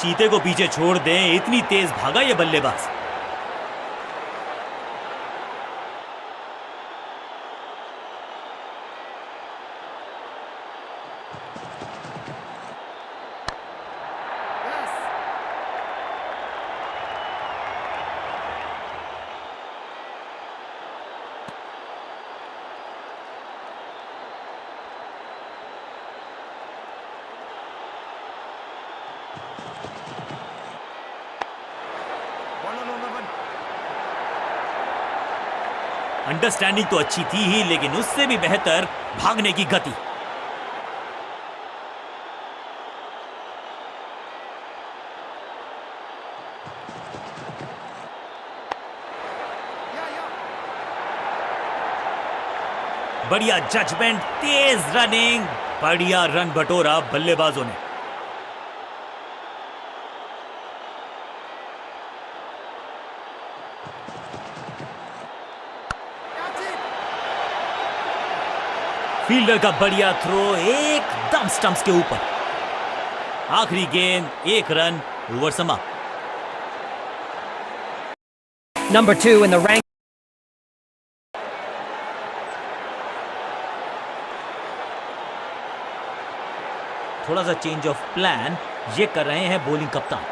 चीते को पीछे छोड़ दें, इतनी तेज भागा ये बल्लेबाज। अंडरस्टैंडिंग तो अच्छी थी ही, लेकिन उससे भी बेहतर भागने की गति। बढ़िया जजमेंट, तेज रनिंग, बढ़िया रन बटोरा बल्लेबाजों ने। फील्डर का बढ़िया थ्रो एकदम स्टंप्स के ऊपर। आखिरी गेंद, 1 रन, ओवर समाप्त। Number 2 in the rank. थोड़ा सा चेंज ऑफ प्लान ये कर रहे हैं बॉलिंग कप्तान।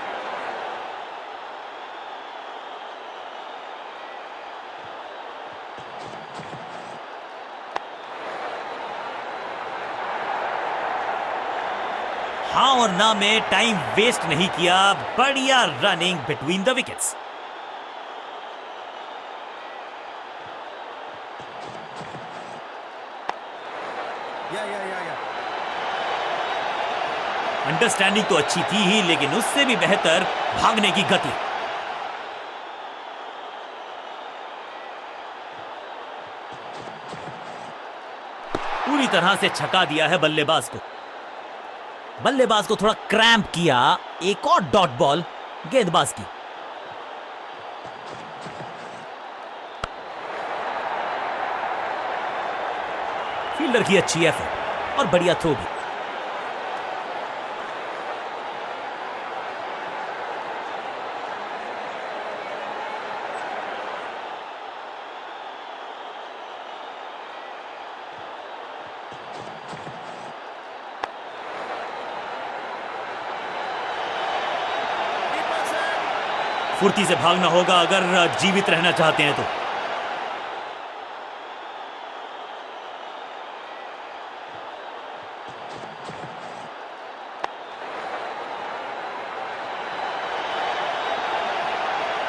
हाँ और ना में टाइम वेस्ट नहीं किया, बढ़िया running between the wickets. Understanding तो अच्छी थी ही, लेकिन उससे भी बेहतर भागने की गति। पूरी तरह से छका दिया है बल्लेबाज को। बल्लेबाज को थोड़ा क्रैम्प किया, एक और डॉट बॉल गेंदबाज की। फील्डर की अच्छी एफर्ट और बढ़िया थ्रो भी। फुर्ती से भागना होगा अगर जीवित रहना चाहते हैं तो।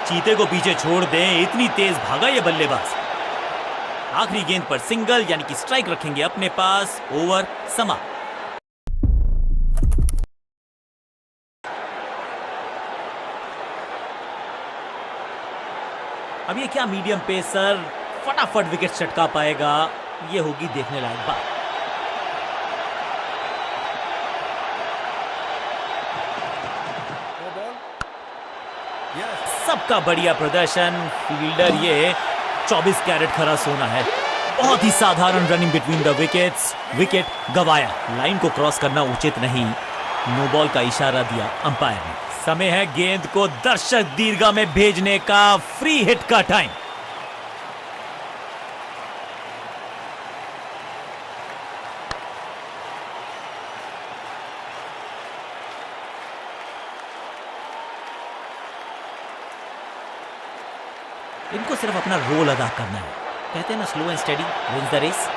चीते को पीछे छोड़ दें, इतनी तेज भागा ये बल्लेबाज। आखिरी गेंद पर सिंगल यानी कि स्ट्राइक रखेंगे अपने पास, ओवर समाप्त। अब ये क्या मीडियम पेसर फटाफट विकेट चटका पाएगा, ये होगी देखने लायक बात। सबका बढ़िया प्रदर्शन, फील्डर ये 24 कैरेट खरा सोना है। बहुत ही साधारण running between the wickets, wicket गवाया। लाइन को क्रॉस करना उचित नहीं, नो बॉल का इशारा दिया अंपायर ने। समय है गेंद को दर्शक दीर्घा में भेजने का, फ्री हिट का टाइम। इनको सिर्फ अपना रोल अदा करना है। कहते हैं ना, slow and steady wins the race.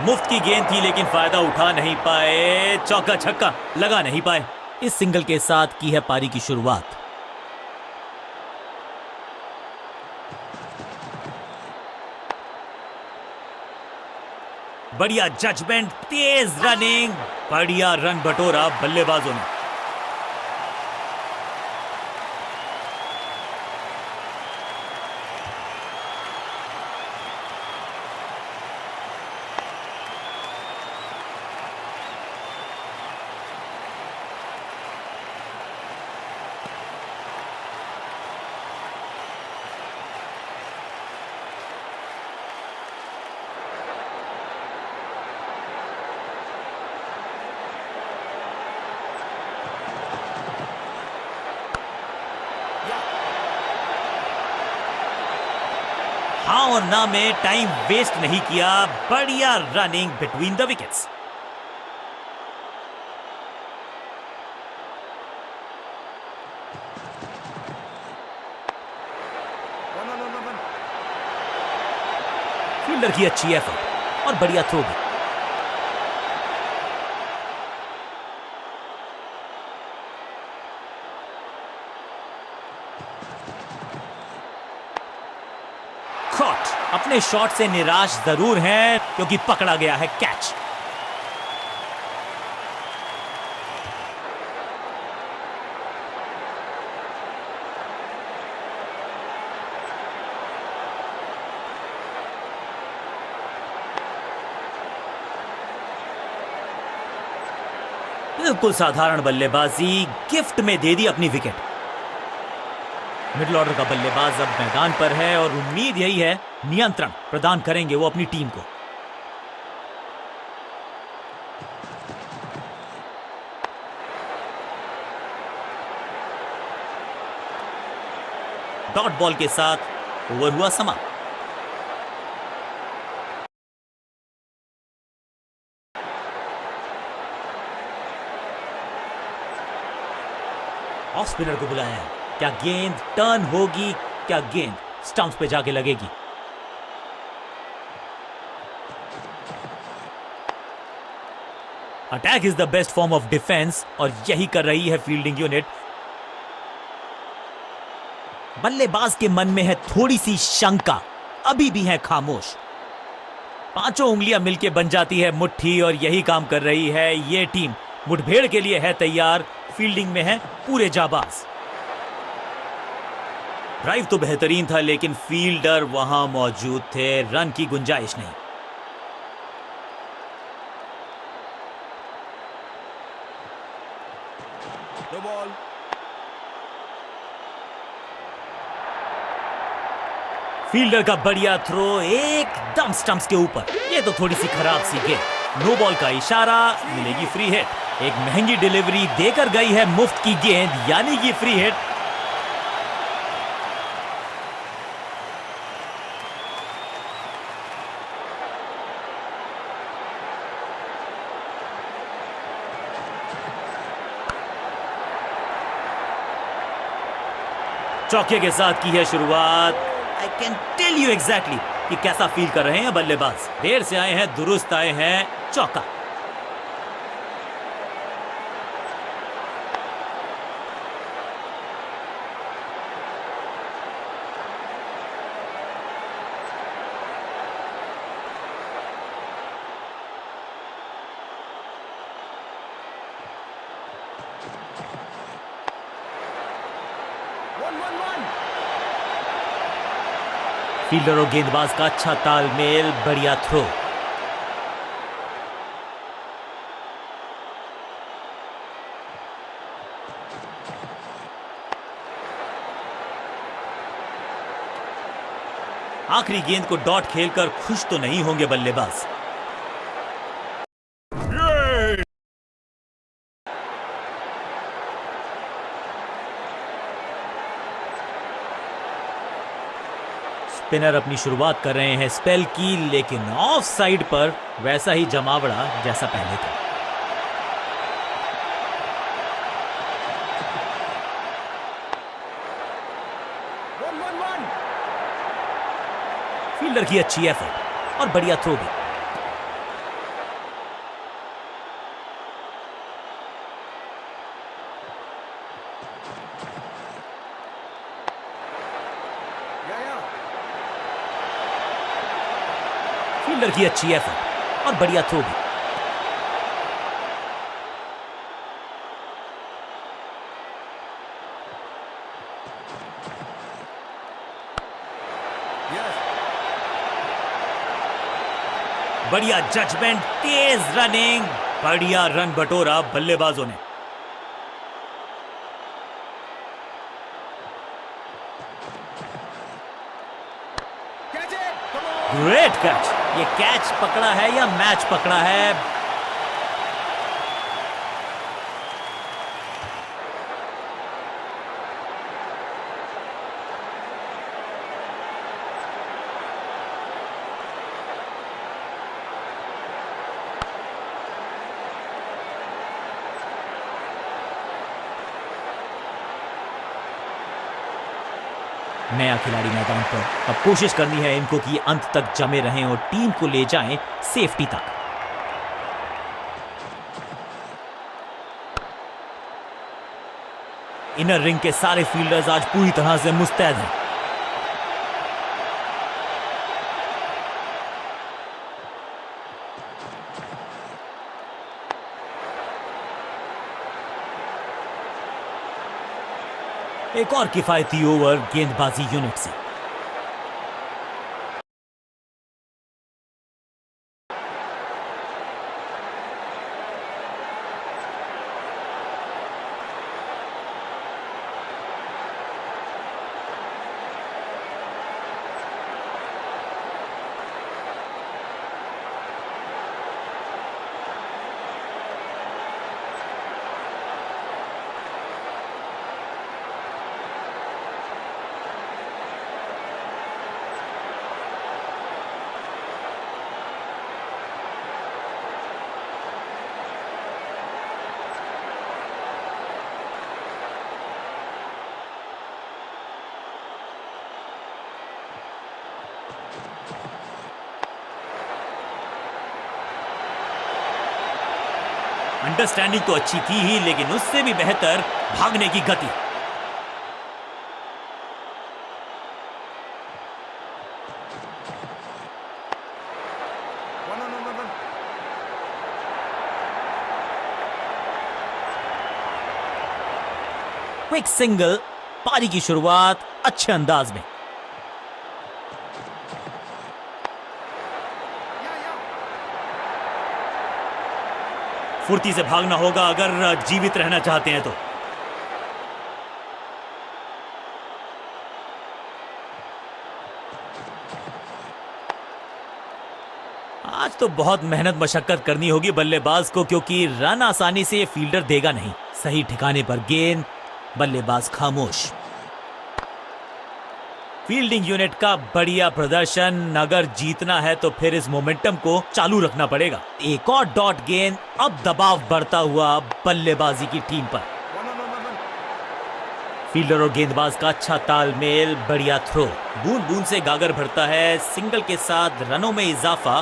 मुफ्त की गेंद थी लेकिन फायदा उठा नहीं पाए, चौका छक्का लगा नहीं पाए। इस सिंगल के साथ की है पारी की शुरुआत। बढ़िया जजमेंट, तेज रनिंग, बढ़िया रन बटोरा बल्लेबाजों ने। और ना में टाइम वेस्ट नहीं किया, बढ़िया running between the wickets. Fielder की अच्छी एफर्ट और बढ़िया थ्रो भी। कॉट। अपने शॉट से निराश जरूर हैं क्योंकि पकड़ा गया है कैच। बिल्कुल साधारण बल्लेबाजी, गिफ्ट में दे दी अपनी विकेट। मिडिल ऑर्डर का बल्लेबाज अब मैदान पर है और उम्मीद यही है नियंत्रण प्रदान करेंगे वो अपनी टीम को। डॉट बॉल के साथ ओवर हुआ समाप्त। ऑफ स्पिनर को बुलाया है। क्या गेंद टर्न होगी? क्या गेंद स्टंप्स पे जाके लगेगी? Attack is the best form of defence और यही कर रही है फील्डिंग यूनिट। बल्लेबाज के मन में है थोड़ी सी शंका, अभी भी है खामोश। पांचों उंगलियां मिलके बन जाती है मुट्ठी और यही काम कर रही है ये टीम। मुठभेड़ के लिए है तैयार, फील्डिंग में है पूरे जाबाज। ड्राइव तो बेहतरीन था लेकिन फील्डर वहां मौजूद थे, रन की गुंजाइश नहीं। No ball. फील्डर का बढ़िया थ्रो एकदम स्टंप्स के ऊपर। ये तो थोड़ी सी खराब सी गेंद। नो बॉल का इशारा, मिलेगी फ्री हिट। एक महंगी डिलीवरी देकर गई है मुफ्त की गेंद, यानी कि फ्री हिट। चौके के साथ की है शुरुआत। I can tell you exactly कि कैसा फील कर रहे हैं बल्लेबाज। देर से आए हैं, दुरुस्त आए हैं, चौका। फील्डर और गेंदबाज का अच्छा तालमेल, बढ़िया थ्रो। आखिरी गेंद को डॉट खेलकर खुश तो नहीं होंगे बल्लेबाज। स्पिनर अपनी शुरुआत कर रहे हैं स्पेल की, लेकिन ऑफ साइड पर वैसा ही जमावड़ा जैसा पहले था। फील्डर की अच्छी एफर्ट और बढ़िया थ्रो भी। फील्डर की अच्छी एफर्ट और बढ़िया थ्रो भी। बढ़िया जजमेंट, तेज रनिंग, बढ़िया रन बटोरा बल्लेबाजों ने। Great catch. ये कैच पकड़ा है या मैच पकड़ा है? नया खिलाड़ी मैदान पर। अब कोशिश करनी है इनको कि अंत तक जमे रहें और टीम को ले जाएं सेफ्टी तक। इनर रिंग के सारे फील्डर्स आज पूरी तरह से मुस्तैद हैं। एक और किफायती ओवर गेंदबाजी यूनिट से। अंडरस्टैंडिंग तो अच्छी थी ही, लेकिन उससे भी बेहतर भागने की गति। क्विक सिंगल, पारी की शुरुआत अच्छे अंदाज में। फुर्ती से भागना होगा अगर जीवित रहना चाहते हैं तो। आज तो बहुत मेहनत मशक्कत करनी होगी बल्लेबाज को, क्योंकि रन आसानी से ये फील्डर देगा नहीं। सही ठिकाने पर गेंद, बल्लेबाज खामोश। फील्डिंग यूनिट का बढ़िया प्रदर्शन। अगर जीतना है तो फिर इस मोमेंटम को चालू रखना पड़ेगा। एक और डॉट गेंद, अब दबाव बढ़ता हुआ बल्लेबाजी की टीम पर। फील्डर और गेंदबाज का अच्छा तालमेल, बढ़िया थ्रो। बूंद बूंद से गागर भरता है। सिंगल के साथ रनों में इजाफा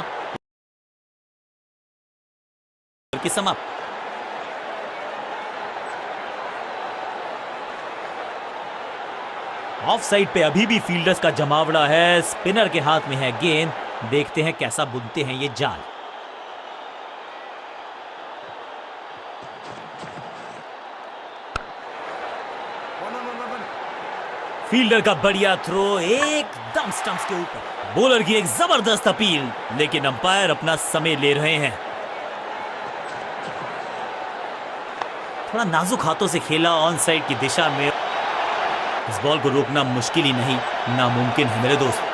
की समाप्त। ऑफ साइड पे अभी भी फील्डर्स का जमावड़ा है। स्पिनर के हाथ में है गेंद। देखते हैं कैसा बुनते हैं ये जाल। फील्डर का बढ़िया थ्रो, एकदम स्टंप्स के ऊपर। बॉलर की एक जबरदस्त अपील, लेकिन अंपायर अपना समय ले रहे हैं। थोड़ा नाजुक हाथों से खेला ऑन साइड की दिशा में। इस बॉल को रोकना मुश्किल ही नहीं, नामुमकिन है मेरे दोस्त।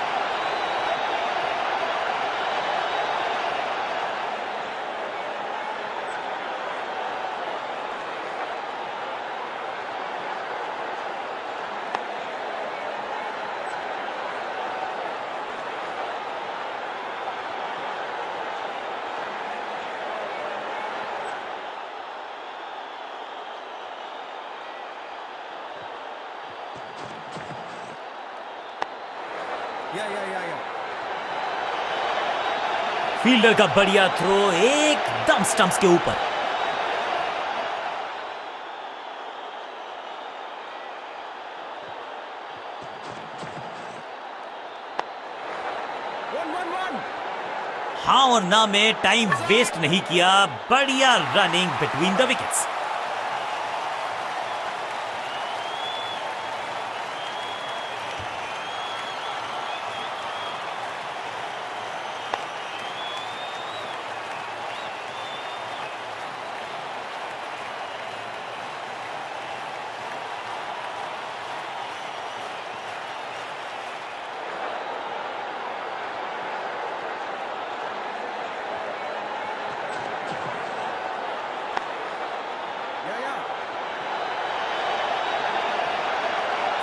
फील्डर का बढ़िया थ्रो, एकदम स्टंप्स के ऊपर। हाँ और ना में टाइम वेस्ट नहीं किया। बढ़िया running between the wickets.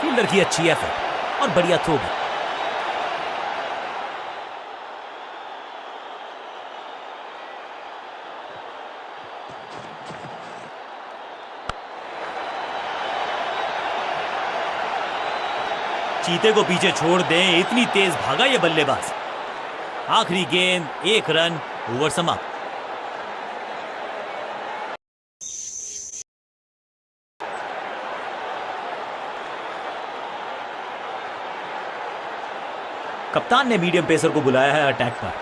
Fielder की अच्छी एफर्ट और बढ़िया थ्रो भी। चीते को पीछे छोड़ दें, इतनी तेज भागा ये बल्लेबाज। आखिरी गेंद, 1 रन, ओवर समाप्त। कप्तान ने मीडियम पेसर को बुलाया है अटैक पर।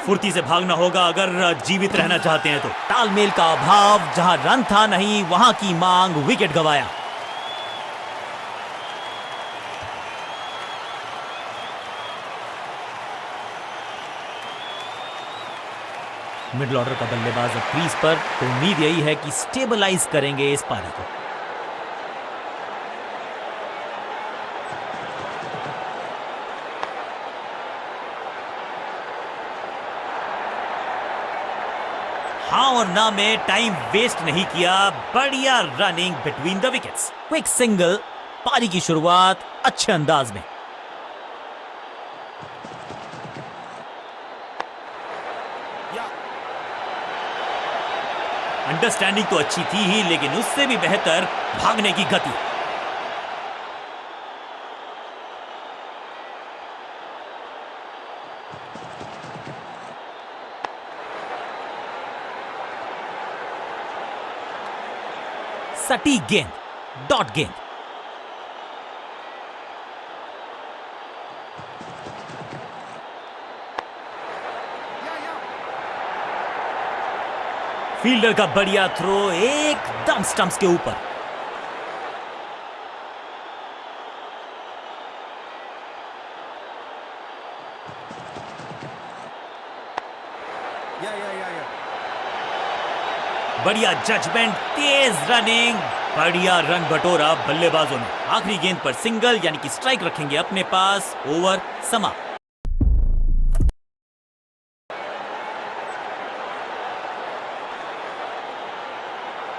फुर्ती से भागना होगा अगर जीवित रहना चाहते हैं तो। तालमेल का अभाव, जहां रन था नहीं वहां की मांग, विकेट गंवाया। मिडिल ऑर्डर का बल्लेबाज अब क्रीज पर, तो उम्मीद यही है कि स्टेबलाइज करेंगे इस पारी को। हाँ और ना में टाइम वेस्ट नहीं किया, बढ़िया running between the wickets. Quick single, पारी की शुरुआत अच्छे अंदाज में। अंडरस्टैंडिंग तो अच्छी थी ही, लेकिन उससे भी बेहतर भागने की गति। सटीक गेंद, डॉट गेंद। फील्डर का बढ़िया थ्रो, एकदम स्टंप्स के ऊपर। बढ़िया जजमेंट, तेज रनिंग, बढ़िया रन बटोरा बल्लेबाजों ने। आखिरी गेंद पर सिंगल, यानी कि स्ट्राइक रखेंगे अपने पास, ओवर समाप्त।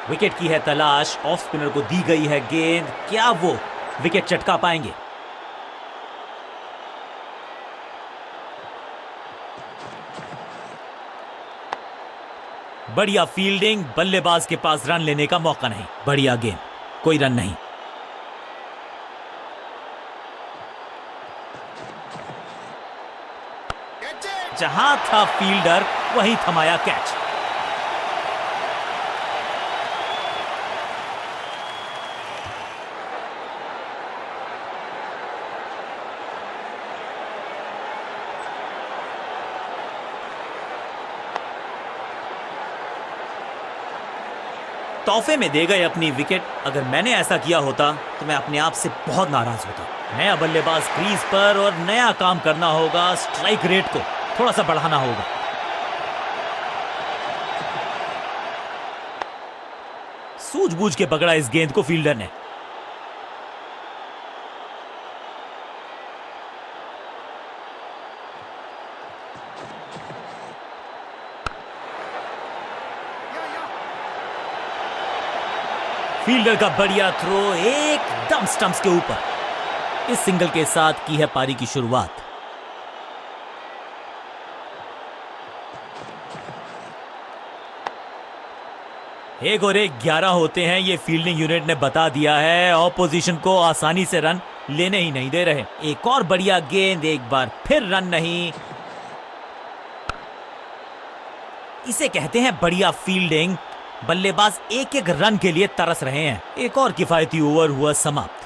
विकेट की है तलाश, ऑफ स्पिनर को दी गई है गेंद, क्या वो विकेट चटका पाएंगे? बढ़िया फील्डिंग, बल्लेबाज के पास रन लेने का मौका नहीं। बढ़िया गेंद, कोई रन नहीं। जहां था फील्डर वहीं थमाया कैच। तोहफे में दे गए अपनी विकेट। अगर मैंने ऐसा किया होता तो मैं अपने आप से बहुत नाराज होता। नया बल्लेबाज क्रीज पर और नया काम करना होगा, स्ट्राइक रेट को थोड़ा सा बढ़ाना होगा। सूझबूझ के पकड़ा इस गेंद को फील्डर ने। फील्डर का बढ़िया थ्रो, एकदम स्टंप्स के ऊपर। इस सिंगल के साथ की है पारी की शुरुआत। एक और एक 11 होते हैं, ये फील्डिंग यूनिट ने बता दिया है। ऑपोजिशन को आसानी से रन लेने ही नहीं दे रहे। एक और बढ़िया गेंद, एक बार फिर रन नहीं। इसे कहते हैं बढ़िया फील्डिंग। बल्लेबाज एक एक रन के लिए तरस रहे हैं। एक और किफायती ओवर हुआ समाप्त।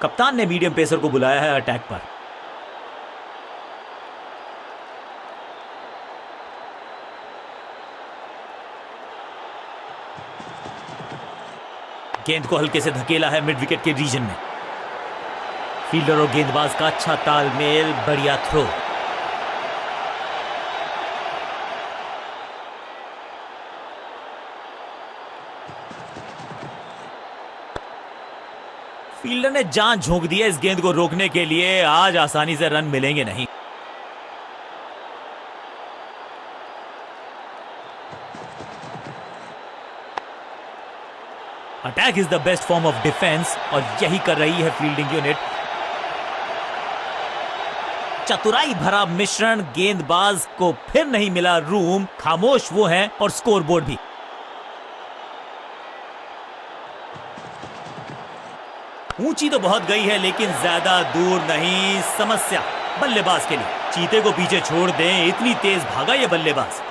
कप्तान ने मीडियम पेसर को बुलाया है अटैक पर। गेंद को हल्के से धकेला है मिड विकेट के रीजन में। फील्डर और गेंदबाज का अच्छा तालमेल, बढ़िया थ्रो। फील्डर ने जान झोंक दी है इस गेंद को रोकने के लिए। आज आसानी से रन मिलेंगे नहीं। Attack is the best form of defence और यही कर रही है फील्डिंग यूनिट। चतुराई भरा मिश्रण, गेंदबाज को फिर नहीं मिला रूम, खामोश वो हैं और स्कोरबोर्ड भी। ऊंची तो बहुत गई है लेकिन ज्यादा दूर नहीं। समस्या बल्लेबाज के लिए, चीते को पीछे छोड़ दें, इतनी तेज भागा ये बल्लेबाज।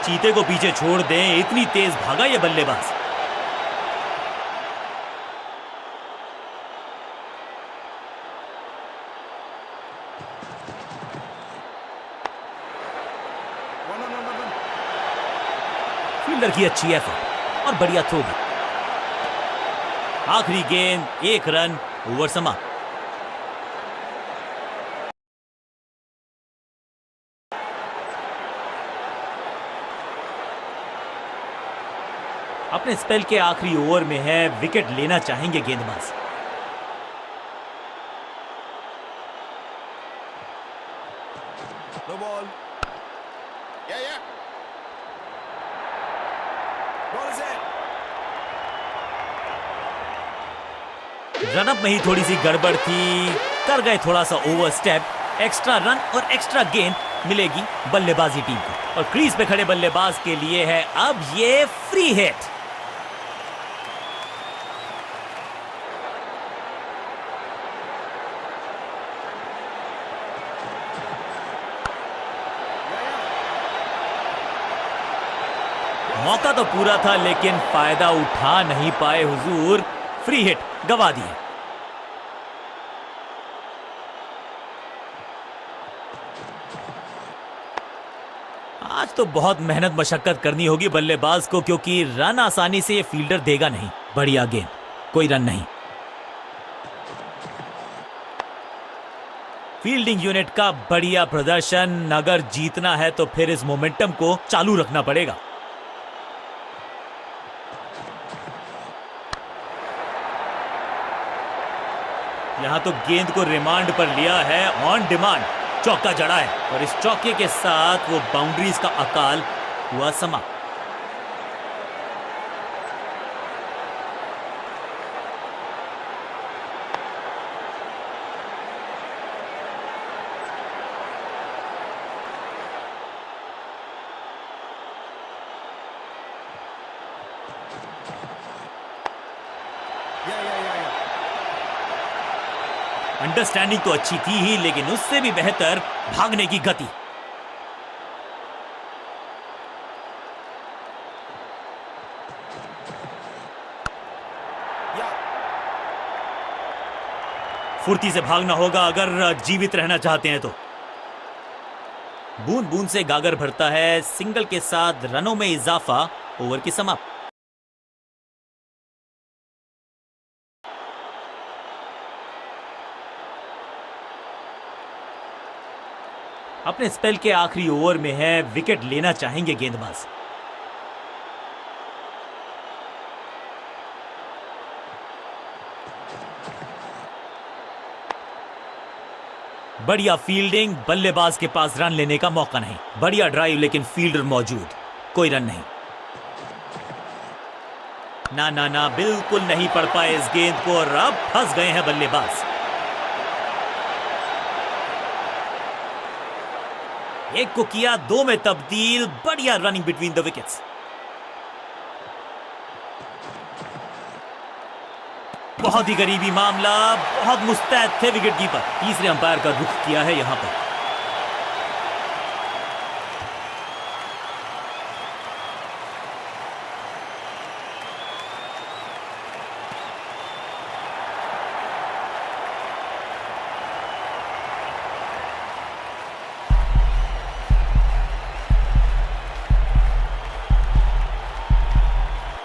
चीते को पीछे छोड़ दें, इतनी तेज भागा ये बल्लेबाज। फील्डर की अच्छी एफर्ट और बढ़िया थ्रो भी। आखिरी गेंद, 1 रन, ओवर समाप्त। अपने स्पेल के आखिरी ओवर में है, विकेट लेना चाहेंगे गेंदबाज। No ball. Yeah. Ball is in. Run up में ही थोड़ी सी गड़बड़ थी, कर गए थोड़ा सा ओवर स्टेप। एक्स्ट्रा रन और एक्स्ट्रा गेंद मिलेगी बल्लेबाजी टीम को और क्रीज पे खड़े बल्लेबाज के लिए है अब ये फ्री हिट। मौका तो पूरा था लेकिन फायदा उठा नहीं पाए हुजूर, फ्री हिट गवा दिए। आज तो बहुत मेहनत मशक्कत करनी होगी बल्लेबाज को क्योंकि रन आसानी से ये फील्डर देगा नहीं। बढ़िया गेंद, कोई रन नहीं। फील्डिंग यूनिट का बढ़िया प्रदर्शन। अगर जीतना है तो फिर इस मोमेंटम को चालू रखना पड़ेगा। यहां तो गेंद को रिमांड पर लिया है, ऑन डिमांड चौका जड़ा है और इस चौके के साथ वो बाउंड्रीज का अकाल हुआ समाप्त। Yeah. अंडरस्टैंडिंग तो अच्छी थी ही लेकिन उससे भी बेहतर भागने की गति। Yeah. फुर्ती से भागना होगा अगर जीवित रहना चाहते हैं तो। बूंद बूंद से गागर भरता है, सिंगल के साथ रनों में इजाफा, ओवर की समाप्त। अपने स्पेल के आखिरी ओवर में है, विकेट लेना चाहेंगे गेंदबाज। बढ़िया फील्डिंग, बल्लेबाज के पास रन लेने का मौका नहीं। बढ़िया ड्राइव लेकिन फील्डर मौजूद, कोई रन नहीं। ना बिल्कुल नहीं पड़ पाए इस गेंद को और अब फंस गए हैं बल्लेबाज। एक को किया 2 में तब्दील। बढ़िया रनिंग बिटवीन द विकेट्स। बहुत ही करीबी मामला, बहुत मुस्तैद थे विकेट कीपर। तीसरे अंपायर का रुख किया है यहां पर।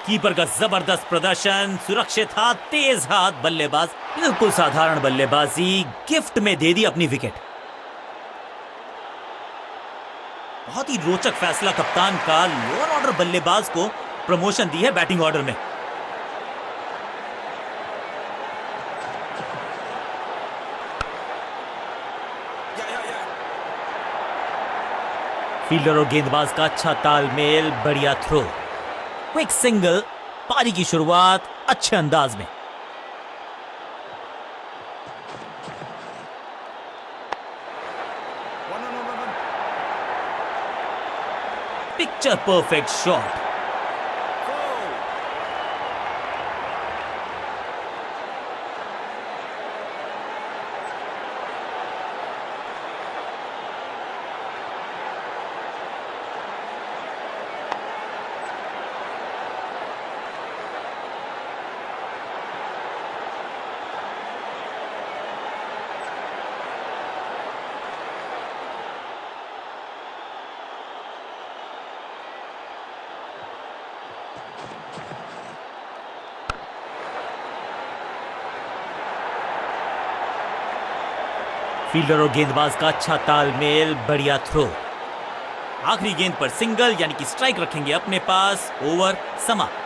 कीपर का जबरदस्त प्रदर्शन, सुरक्षित हाथ, तेज हाथ बल्लेबाज। बिल्कुल साधारण बल्लेबाजी, गिफ्ट में दे दी अपनी विकेट। बहुत ही रोचक फैसला कप्तान का, लोअर ऑर्डर बल्लेबाज को प्रमोशन दी है बैटिंग ऑर्डर में। Yeah, yeah, yeah. फील्डर और गेंदबाज का अच्छा तालमेल, बढ़िया थ्रो, क्विक सिंगल, पारी की शुरुआत अच्छे अंदाज में। One. Picture perfect shot. Foul. Fielder और गेंदबाज का अच्छा तालमेल, बढ़िया थ्रो। आखिरी गेंद पर सिंगल यानी कि स्ट्राइक रखेंगे अपने पास। ओवर समाप्त।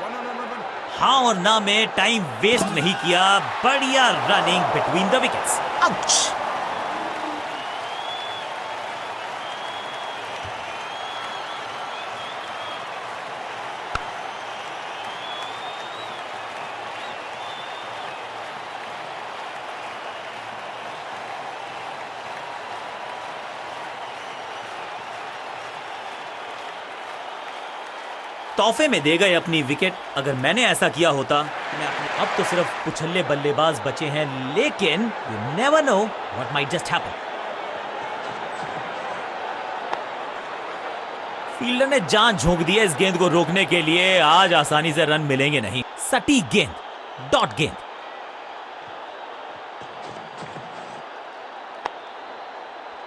One. हाँ और ना में टाइम वेस्ट नहीं किया, बढ़िया running between the wickets. Ouch. तोहफे में दे गए अपनी विकेट। अगर मैंने ऐसा किया होता, अब तो सिर्फ उछल्ले बल्लेबाज बचे हैं, लेकिन you never know what might just happen. Fielder ने जान झोंक दी है इस गेंद को रोकने के लिए। आज आसानी से रन मिलेंगे नहीं। सटीक गेंद, डॉट गेंद।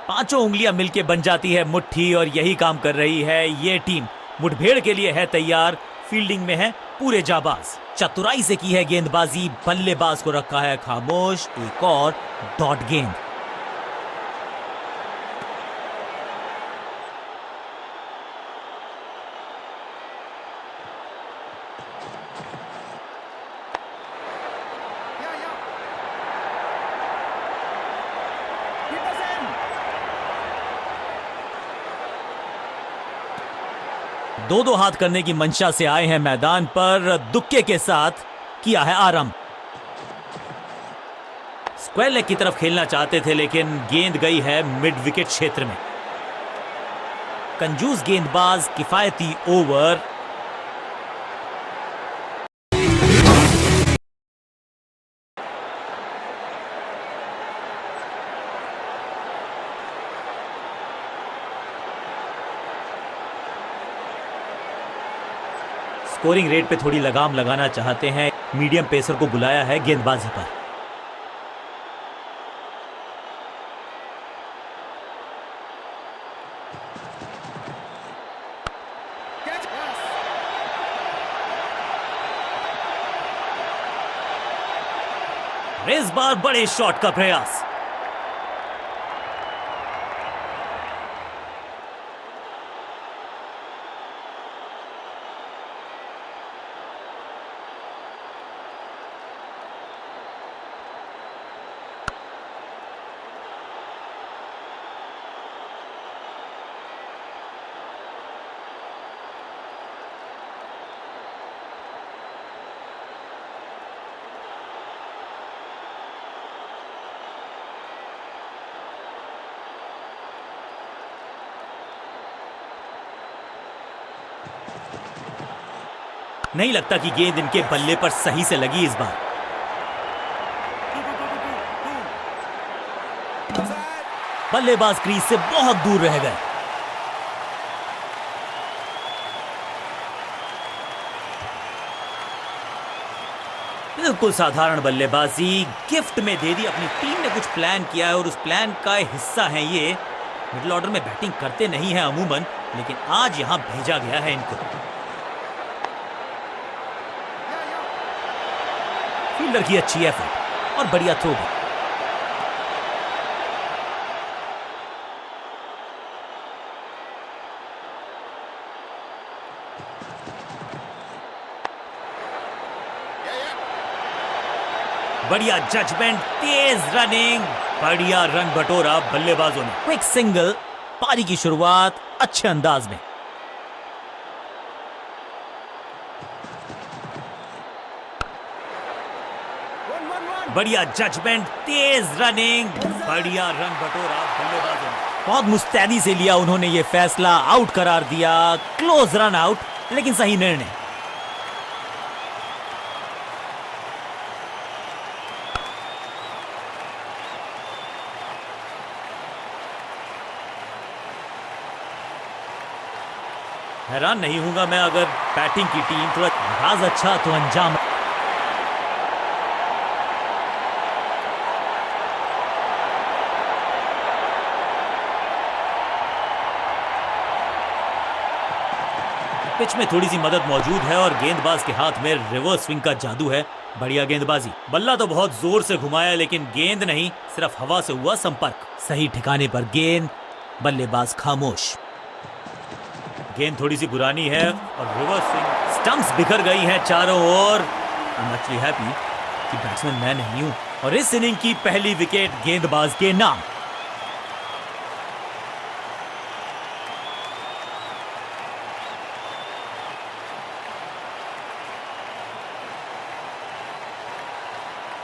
पांचों उंगलियां मिलके बन जाती है मुट्ठी, और यही काम कर रही है ये टीम। मुठभेड़ के लिए है तैयार, फील्डिंग में है पूरे जाबाज। चतुराई से की है गेंदबाजी, बल्लेबाज को रखा है खामोश। एक और डॉट गेंद। Yeah. Keep us in. दो हाथ करने की मंशा से आए हैं मैदान पर, दुक्के के साथ किया है आरंभ। स्क्वायर लेग की तरफ खेलना चाहते थे, लेकिन गेंद गई है मिड विकेट क्षेत्र में। कंजूस गेंदबाज, किफायती ओवर। स्कोरिंग रेट पे थोड़ी लगाम लगाना चाहते हैं, मीडियम पेसर को बुलाया है गेंदबाजी पर। Catch. Yes. इस बार बड़े शॉट का प्रयास। नहीं लगता कि गेंद इनके बल्ले पर सही से लगी इस बार। Two. बल्लेबाज क्रीज से बहुत दूर रह गए। बिल्कुल साधारण बल्लेबाजी गिफ्ट में दे दी। अपनी टीम ने कुछ प्लान किया है और उस प्लान का हिस्सा है ये। मिडिल ऑर्डर में बैटिंग करते नहीं है अमूमन, लेकिन आज यहां भेजा गया है इनको। फील्डर की अच्छी एफर्ट और बढ़िया थ्रो भी। बढ़िया जजमेंट, तेज रनिंग, बढ़िया रन बटोरा बल्लेबाजों ने। क्विक सिंगल, पारी की शुरुआत अच्छे अंदाज में। बढ़िया जजमेंट, तेज रनिंग, बढ़िया रन बटोरा बल्लेबाजों ने। बहुत मुस्तैदी से लिया उन्होंने ये फैसला, आउट करार दिया। क्लोज रन आउट, लेकिन सही निर्णय। हैरान नहीं हूंगा मैं अगर बैटिंग की टीम थोड़ा अंदाज अच्छा तो अंजाम। पिच में थोड़ी सी मदद मौजूद है और गेंदबाज के हाथ में रिवर्स स्विंग का जादू है। बढ़िया गेंदबाजी। बल्ला तो बहुत जोर से घुमाया, लेकिन गेंद नहीं, सिर्फ हवा से हुआ संपर्क। सही ठिकाने पर गेंद, बल्लेबाज खामोश। गेंद थोड़ी सी पुरानी है और रिवर्स स्विंग। स्टंप्स बिखर गई हैं चारों ओर। आई एम एक्चुअली हैप्पी कि बैट्समैन मैं नहीं हूं और इस इनिंग की पहली विकेट गेंदबाज के नाम।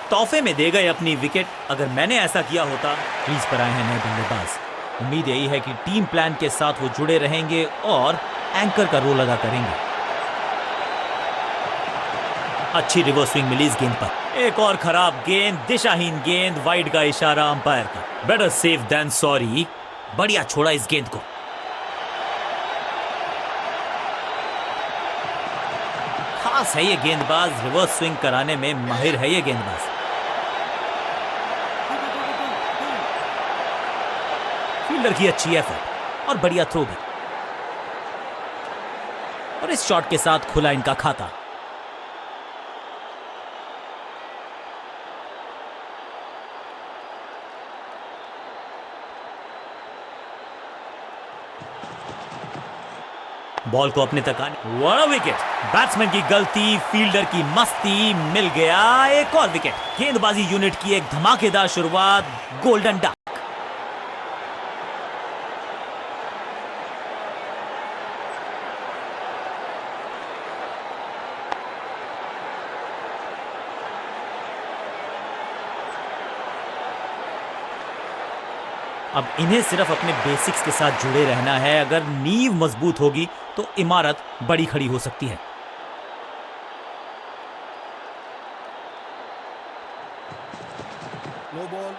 तोहफे में दे गए अपनी विकेट। अगर मैंने ऐसा किया होता। क्रीज पर आए हैं नए बल्लेबाज। उम्मीद यही है कि टीम प्लान के साथ वो जुड़े रहेंगे और एंकर का रोल अदा करेंगे। अच्छी रिवर्स स्विंग मिली इस गेंद पर। एक और खराब गेंद, दिशाहीन गेंद, वाइड का इशारा अंपायर का। Better safe than sorry. बढ़िया छोड़ा इस गेंद को। खास है ये गेंदबाज, रिवर्स स्विंग कराने में माहिर है ये गेंदबाज। फील्डर की अच्छी एफर्ट और बढ़िया थ्रो भी। और इस शॉट के साथ खुला इनका खाता। बॉल को अपने तक आने। What a wicket. बैट्समैन की गलती, फील्डर की मस्ती, मिल गया एक और विकेट। गेंदबाजी यूनिट की एक धमाकेदार शुरुआत। Golden duck. अब इन्हें सिर्फ अपने बेसिक्स के साथ जुड़े रहना है। अगर नींव मजबूत होगी तो इमारत बड़ी खड़ी हो सकती है। No ball,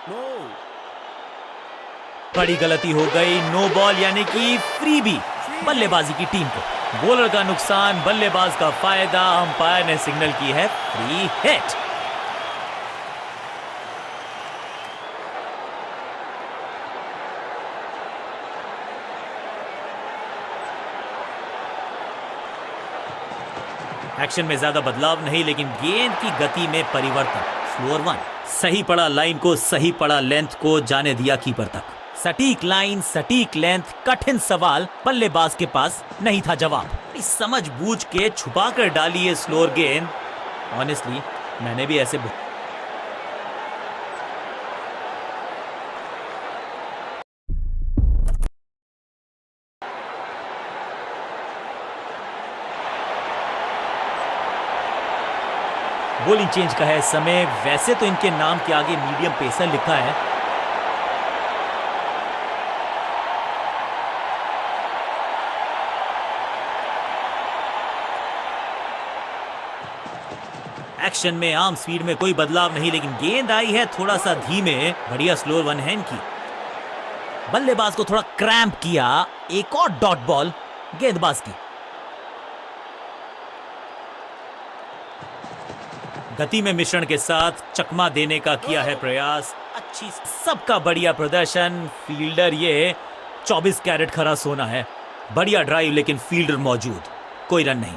no. बड़ी गलती हो गई। नो बॉल यानी कि फ्रीबी बल्लेबाजी की टीम को। बॉलर का नुकसान, बल्लेबाज का फायदा। अंपायर ने सिग्नल की है फ्री हिट। एक्शन में ज्यादा बदलाव नहीं, लेकिन गेंद की गति में परिवर्तन। Slower one. सही पड़ा लाइन को, सही पड़ा लेंथ को, जाने दिया कीपर तक। सटीक लाइन, सटीक लेंथ, कठिन सवाल, बल्लेबाज के पास नहीं था जवाब। इस समझ बूझ के छुपा कर डाली ये स्लोअर गेंद। ऑनेस्टली मैंने भी ऐसे बॉलिंग चेंज का है समय। वैसे तो इनके नाम के आगे मीडियम पेसर लिखा है। एक्शन में आर्म स्पीड में कोई बदलाव नहीं, लेकिन गेंद आई है थोड़ा सा धीमे। बढ़िया स्लोअर वन हैंड की। बल्लेबाज को थोड़ा क्रैम्प किया। एक और डॉट बॉल गेंदबाज की। गति में मिश्रण के साथ चकमा देने का किया है प्रयास। अच्छी, सबका बढ़िया प्रदर्शन। फील्डर ये 24 कैरेट खरा सोना है। बढ़िया ड्राइव, लेकिन फील्डर मौजूद, कोई रन नहीं।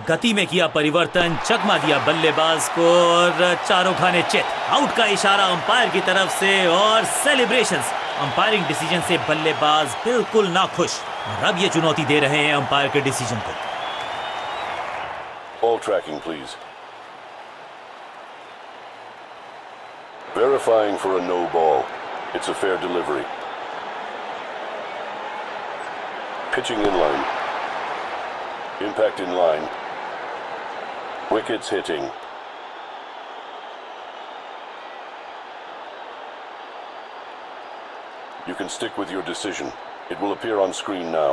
गति में किया परिवर्तन, चकमा दिया बल्लेबाज को और चारों खाने चित। आउट का इशारा अंपायर की तरफ से और सेलिब्रेशंस। अंपायरिंग डिसीजन से बल्लेबाज बिल्कुल ना खुश और अब ये चुनौती दे रहे हैं अंपायर के डिसीजन को। Ball tracking, please. Verifying for a no ball. It's a fair delivery. Pitching in line. Impact in line. Wickets hitting. You can stick with your decision. It will appear on screen now.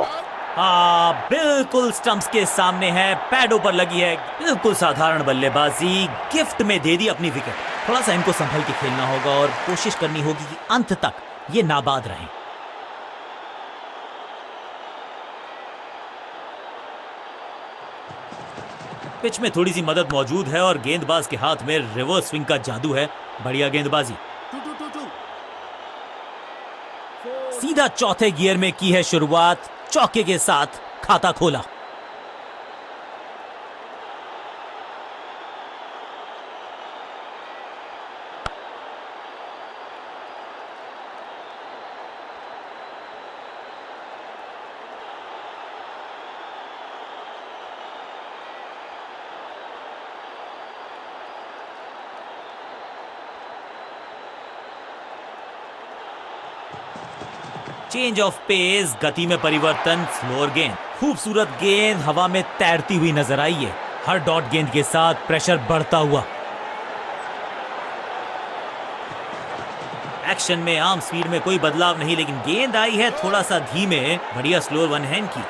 हाँ, बिल्कुल stumps के सामने है, पैडों पर लगी है। बिल्कुल साधारण बल्लेबाजी, गिफ्ट में दे दी अपनी विकेट। थोड़ा सा इनको संभल के खेलना होगा और कोशिश करनी होगी कि अंत तक ये नाबाद रहें। पिच में थोड़ी सी मदद मौजूद है और गेंदबाज के हाथ में रिवर्स स्विंग का जादू है। बढ़िया गेंदबाजी। सीधा चौथे गियर में की है शुरुआत। चौके के साथ खाता खोला। चेंज ऑफ पेस, गति में परिवर्तन, स्लोअर गेंद। खूबसूरत गेंद हवा में तैरती हुई नजर आई है। हर डॉट गेंद के साथ प्रेशर बढ़ता हुआ। एक्शन में आर्म स्पीड में कोई बदलाव नहीं, लेकिन गेंद आई है थोड़ा सा धीमे। बढ़िया स्लोअर वन हैंड की।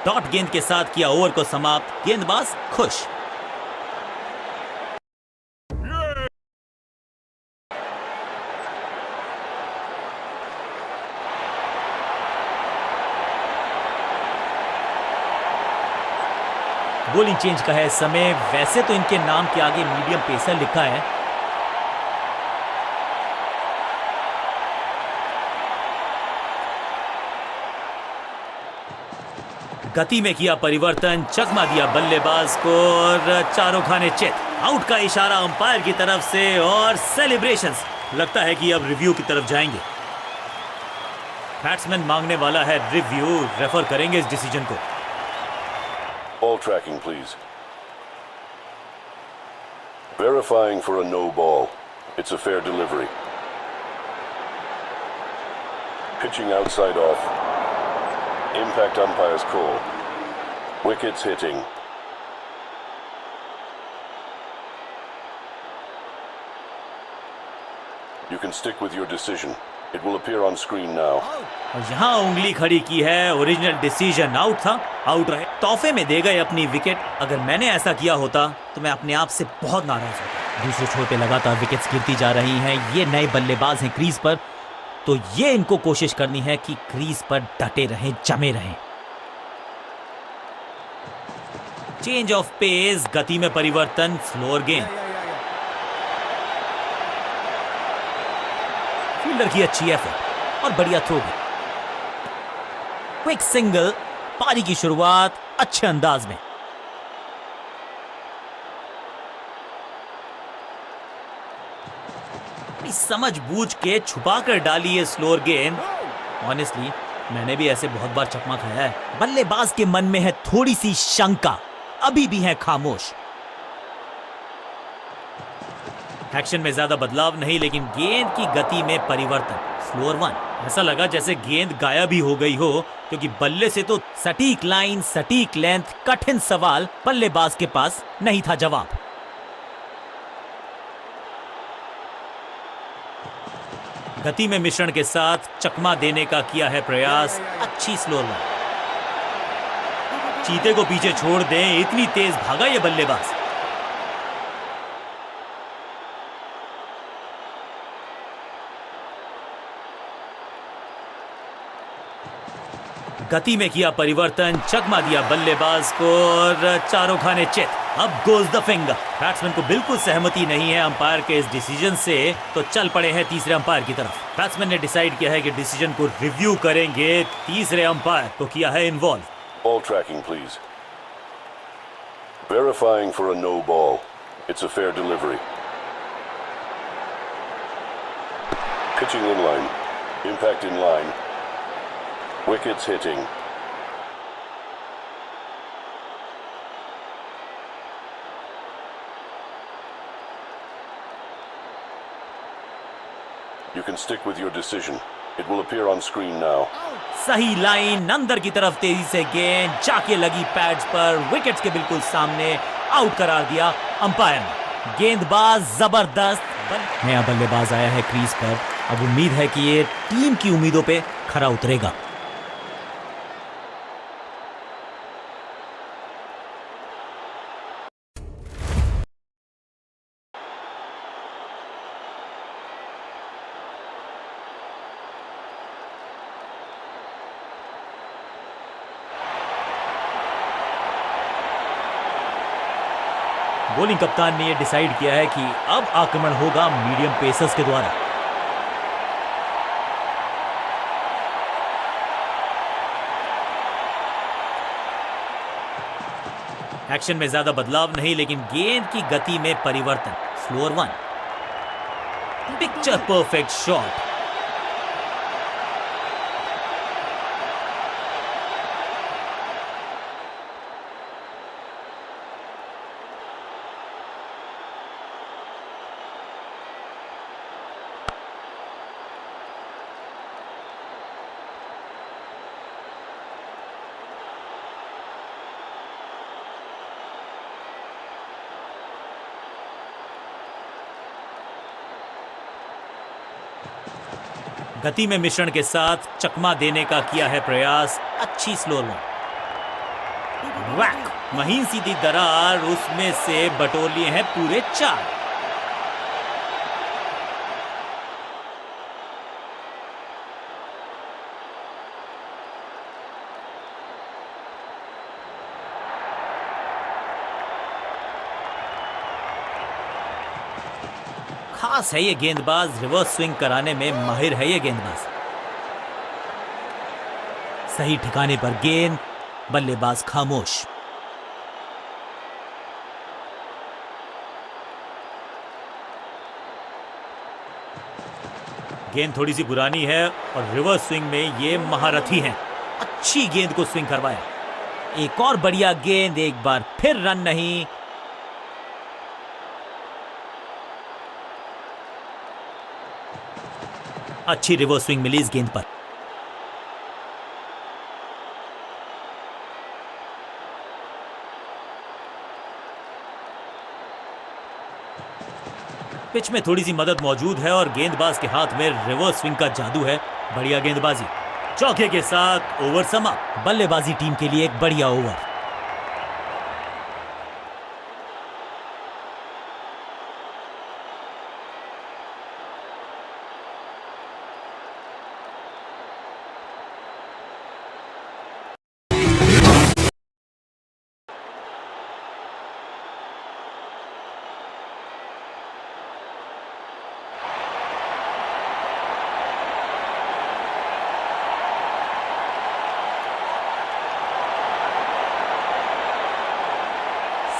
डॉट गेंद के साथ किया ओवर को समाप्त। गेंदबाज खुश। बॉलिंग चेंज का है समय। वैसे तो इनके नाम के आगे मीडियम पेसर लिखा है। गति में किया परिवर्तन, चकमा दिया बल्लेबाज को और चारों खाने चित। आउट का इशारा अंपायर की तरफ से और सेलिब्रेशंस। लगता है कि अब रिव्यू की तरफ जाएंगे। बैट्समैन मांगने वाला है रिव्यू। रेफर करेंगे इस डिसीजन को। Ball tracking, please. Verifying for a no ball. It's a fair delivery. Pitching outside off. Impact umpire's call. Wickets hitting. You can stick with your decision. It will appear on screen now. और यहाँ उंगली खड़ी की है। Original decision out था, out रहे। तोहफे में दे गए अपनी विकेट। अगर मैंने ऐसा किया होता तो मैं अपने आप से बहुत नाराज होता। दूसरे छोर पे लगातार विकेट्स गिरती जा रही हैं। ये नए बल्लेबाज हैं क्रीज पर, तो ये इनको कोशिश करनी है कि क्रीज पर डटे रहें, जमे रहें। चेंज ऑफ पेस, गति में परिवर्तन, स्लोअर गेंद। फील्डर की अच्छी एफर्ट और बढ़िया थ्रो भी। Quick single. पारी की शुरुआत अच्छे अंदाज में। समझ बूझ के छुपा कर डाली है स्लोअर गेंद। ऑनेस्टली मैंने भी ऐसे बहुत बार चकमा खाया है। बल्लेबाज के मन में है थोड़ी सी शंका, अभी भी है खामोश। एक्शन में ज्यादा बदलाव नहीं, लेकिन गेंद की गति में परिवर्तन। Slower one. ऐसा लगा जैसे गेंद गायब ही हो गई हो, क्योंकि बल्ले से तो सटीक लाइन, सटीक लेंथ, कठिन सवाल बल्लेबाज के पास नहीं था जवाब। गति में मिश्रण के साथ चकमा देने का किया है प्रयास। अच्छी स्लोअर वन। चीते को पीछे छोड़ दें, इतनी तेज भागा ये बल्लेबाज। गति में किया परिवर्तन, चकमा दिया बल्लेबाज को और चारों खाने चित। अब गोज द फिंगर। बैट्समैन को बिल्कुल सहमति नहीं है अंपायर के इस डिसीजन से, तो चल पड़े हैं तीसरे अंपायर की तरफ। बैट्समैन ने डिसाइड किया है कि डिसीजन को रिव्यू करेंगे। तीसरे अंपायर को किया है involve. Ball tracking, please. Verifying for a no ball. It's a fair delivery. Pitching in line. Impact in line. Wickets hitting. You can stick with your decision. It will appear on screen now. सही line, अंदर की तरफ तेजी से गेंद जाके लगी pads पर, विकेट्स के बिल्कुल सामने, आउट करार दिया अंपायर ने। गेंदबाज जबरदस्त। नया बल्लेबाज आया है क्रीज पर। अब उम्मीद है कि ये टीम की उम्मीदों पे खरा उतरेगा। बॉलिंग कप्तान ने यह डिसाइड किया है कि अब आक्रमण होगा मीडियम पेसर्स के द्वारा। एक्शन में ज्यादा बदलाव नहीं, लेकिन गेंद की गति में परिवर्तन। Slower one, picture perfect shot. गति में मिश्रण के साथ चकमा देने का किया है प्रयास। अच्छी स्लोअर वन। वैक, महीन सीधी दरार, उसमें से बटोर लिए हैं पूरे 4। खास है ये गेंदबाज, रिवर्स स्विंग कराने में माहिर है ये गेंदबाज। सही ठिकाने पर गेंद, बल्लेबाज खामोश। गेंद थोड़ी सी पुरानी है और रिवर्स स्विंग में ये महारथी हैं। अच्छी गेंद को स्विंग करवाया। एक और बढ़िया गेंद, एक बार फिर रन नहीं। अच्छी रिवर्स स्विंग मिली इस गेंद पर। पिच में थोड़ी सी मदद मौजूद है और गेंदबाज के हाथ में रिवर्स स्विंग का जादू है। बढ़िया गेंदबाजी। चौके के साथ ओवर समाप्त। बल्लेबाजी टीम के लिए एक बढ़िया ओवर।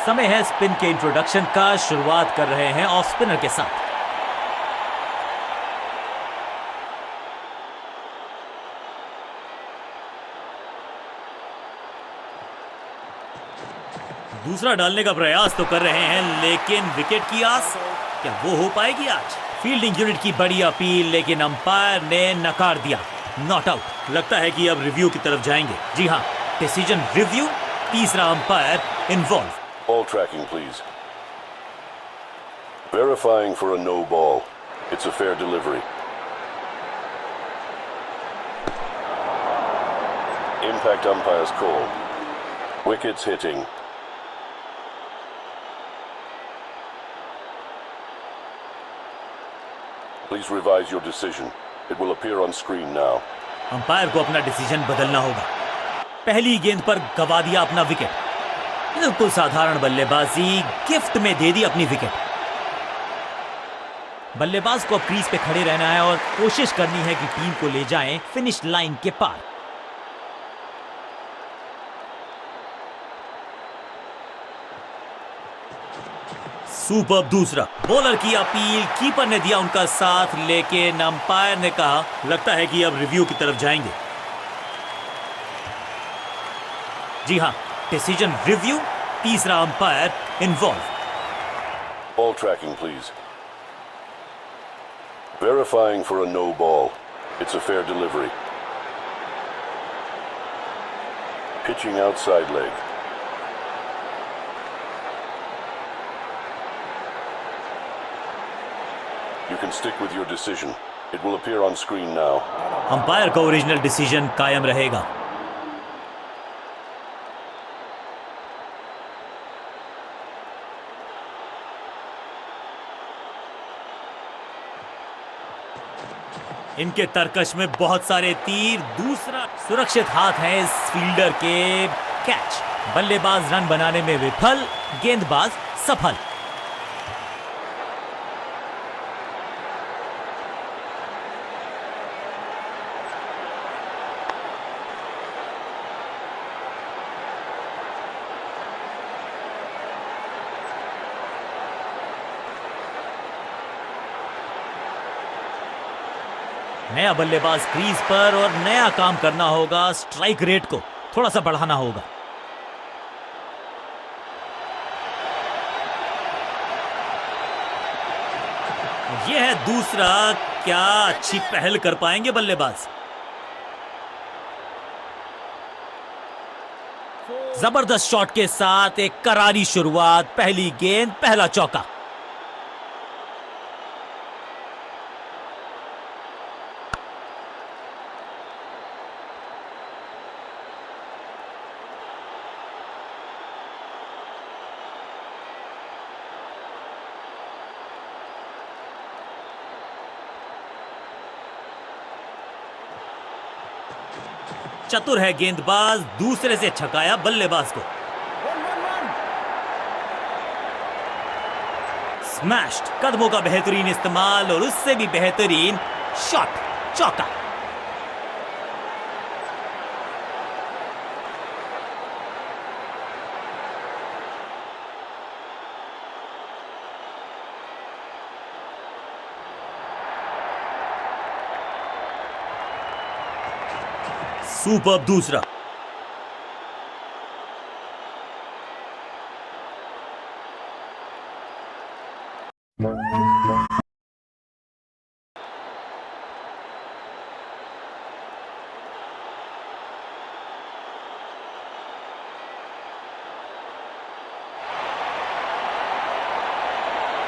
समय है स्पिन के इंट्रोडक्शन का। शुरुआत कर रहे हैं ऑफ स्पिनर के साथ। दूसरा डालने का प्रयास तो कर रहे हैं, लेकिन विकेट की आस क्या वो हो पाएगी आज? फील्डिंग यूनिट की बड़ी अपील, लेकिन अंपायर ने नकार दिया। Not out. लगता है कि अब रिव्यू की तरफ जाएंगे। जी हां, डिसीजन रिव्यू। तीसरा umpire involve. Ball tracking, please. Verifying for a no ball. It's a fair delivery. Impact umpire's call. Wickets hitting. Please revise your decision. It will appear on screen now. Umpire को अपना decision बदलना होगा। पहली गेंद पर गवा दिया अपना विकेट। बिल्कुल साधारण बल्लेबाजी, गिफ्ट में दे दी अपनी विकेट। बल्लेबाज को अब क्रीज पे खड़े रहना है और कोशिश करनी है कि टीम को ले जाएं फिनिश लाइन के पार। सुपर दूसरा। बॉलर की अपील, कीपर ने दिया उनका साथ, लेकिन अंपायर ने कहा लगता है कि अब रिव्यू की तरफ जाएंगे। जी हां, डिसीजन रिव्यू, तीसरा umpire involve. Ball tracking, please. Verifying for a no ball. It's a fair delivery. Pitching outside leg. You can stick with your decision. It will appear on screen now. Umpire का original decision कायम रहेगा। इनके तरकश में बहुत सारे तीर, दूसरा सुरक्षित हाथ है इस फील्डर के। कैच। बल्लेबाज रन बनाने में विफल, गेंदबाज सफल। नया बल्लेबाज क्रीज पर और नया काम करना होगा। स्ट्राइक रेट को थोड़ा सा बढ़ाना होगा। यह है दूसरा। क्या अच्छी पहल कर पाएंगे बल्लेबाज। जबरदस्त शॉट के साथ एक करारी शुरुआत। पहली गेंद, पहला चौका। चतुर है गेंदबाज, दूसरे से छकाया बल्लेबाज को। 1-1-1. स्मैश्ड। कदमों का बेहतरीन इस्तेमाल और उससे भी बेहतरीन शॉट, चौका। सुपर दूसरा।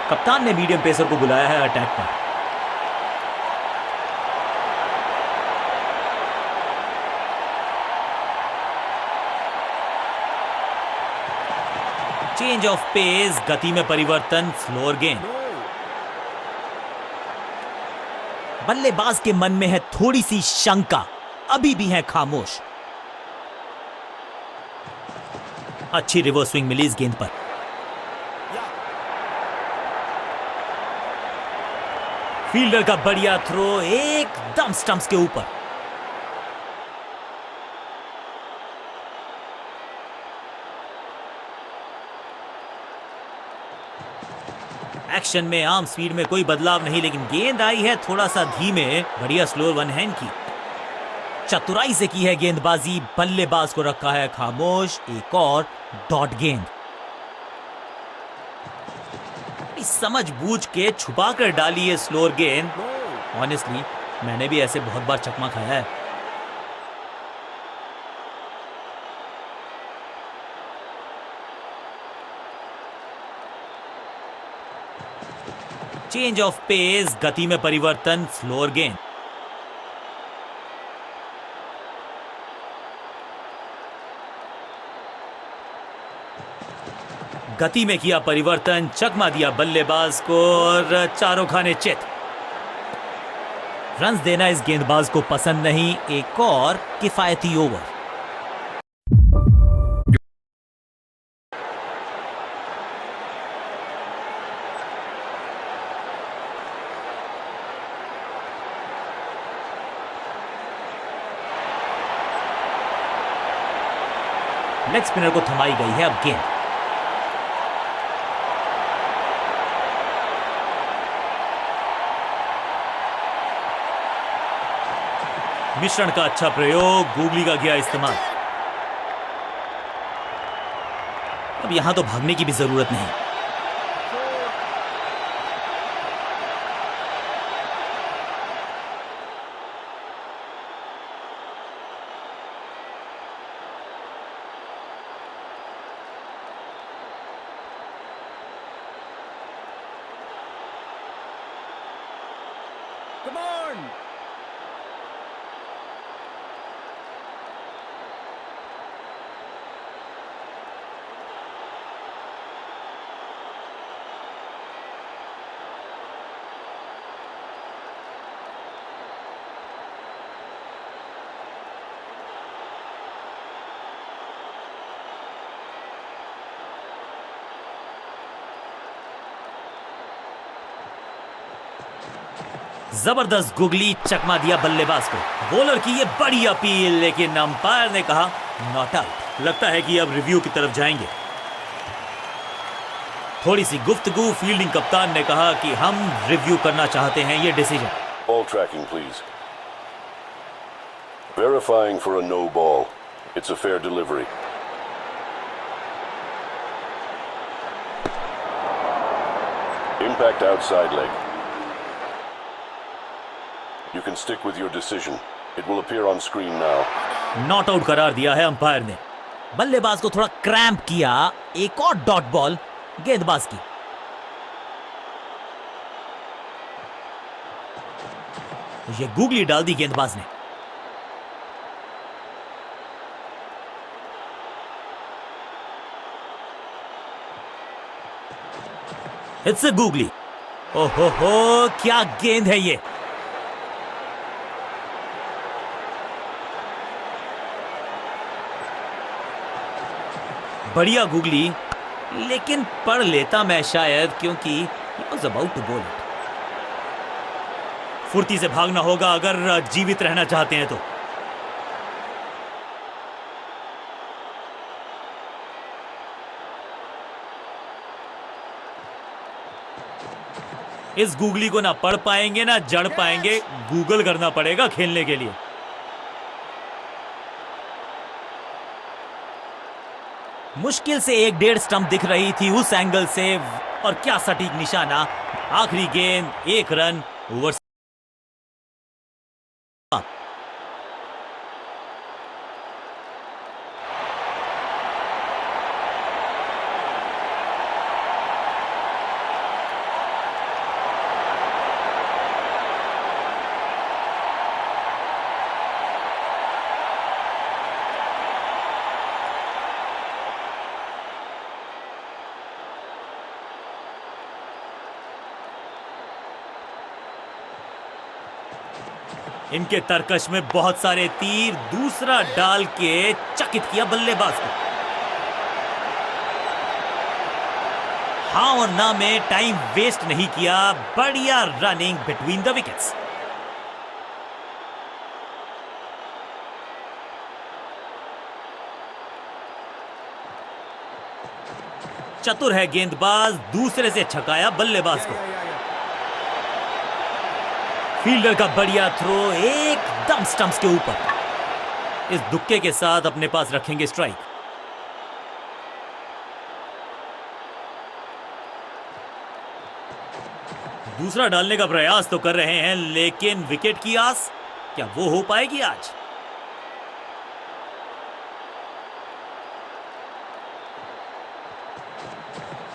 कप्तान ने मीडियम पेसर को बुलाया है अटैक पर। चेंज ऑफ पेस, गति में परिवर्तन, स्लोअर गेंद। बल्लेबाज के मन में है थोड़ी सी शंका, अभी भी है खामोश। अच्छी रिवर्स स्विंग मिली इस गेंद पर। फील्डर का बढ़िया थ्रो, एकदम स्टंप्स के ऊपर। एक्शन में आर्म स्पीड में कोई बदलाव नहीं, लेकिन गेंद आई है थोड़ा सा धीमे। बढ़िया स्लोअर वन हैंड की। चतुराई से की है गेंदबाजी, बल्लेबाज को रखा है खामोश। एक और डॉट गेंद। समझ बूझ के छुपा कर डाली है स्लोअर गेंद। ऑनेस्टली मैंने भी ऐसे बहुत बार चकमा खाया है। चेंज ऑफ पेस, गति में परिवर्तन, स्लोअर गेंद। गति में किया परिवर्तन, चकमा दिया बल्लेबाज को और चारों खाने चित। रन्स देना इस गेंदबाज को पसंद नहीं। एक और किफायती ओवर। लेग स्पिनर को थमाई गई है अब गेंद। मिश्रण का अच्छा प्रयोग, गूगली का किया इस्तेमाल। अब यहां तो भागने की भी जरूरत नहीं। Come on. जबरदस्त गुगली चकमा दिया बल्लेबाज को। बॉलर की ये बड़ी अपील, लेकिन अंपायर ने कहा नॉट आउट। लगता है कि अब रिव्यू की तरफ जाएंगे। थोड़ी सी गुफ्तगू, फील्डिंग कप्तान ने कहा कि हम रिव्यू करना चाहते हैं ये decision. Ball tracking, please. Verifying for a no ball. It's a fair delivery. Impact outside leg. You can stick with your decision. It will appear on screen now. Not out करार दिया है umpire ने। बल्लेबाज को थोड़ा cramp किया। एक और डॉट बॉल गेंदबाज की। ये गूगली डाल दी गेंदबाज ने। It's a googly. ओहो हो, क्या गेंद है ये। बढ़िया गूगली, लेकिन पढ़ लेता मैं शायद, क्योंकि he was about to bowl it. फुर्ती से भागना होगा अगर जीवित रहना चाहते हैं तो। इस गूगली को ना पढ़ पाएंगे ना जड़ पाएंगे, गूगल करना पड़ेगा खेलने के लिए। मुश्किल से 1.5 स्टंप दिख रही थी उस एंगल से, और क्या सटीक निशाना। आखिरी गेंद, 1 रन, ओवर। इनके तरकश में बहुत सारे तीर, दूसरा डाल के चकित किया बल्लेबाज को। हाँ और ना में टाइम वेस्ट नहीं किया। बढ़िया रनिंग बिटवीन द विकेट्स। चतुर है गेंदबाज, दूसरे से छकाया बल्लेबाज को। फील्डर का बढ़िया थ्रो, एकदम स्टंप्स के ऊपर। इस दुक्के के साथ अपने पास रखेंगे स्ट्राइक। दूसरा डालने का प्रयास तो कर रहे हैं, लेकिन विकेट की आस क्या वो हो पाएगी आज?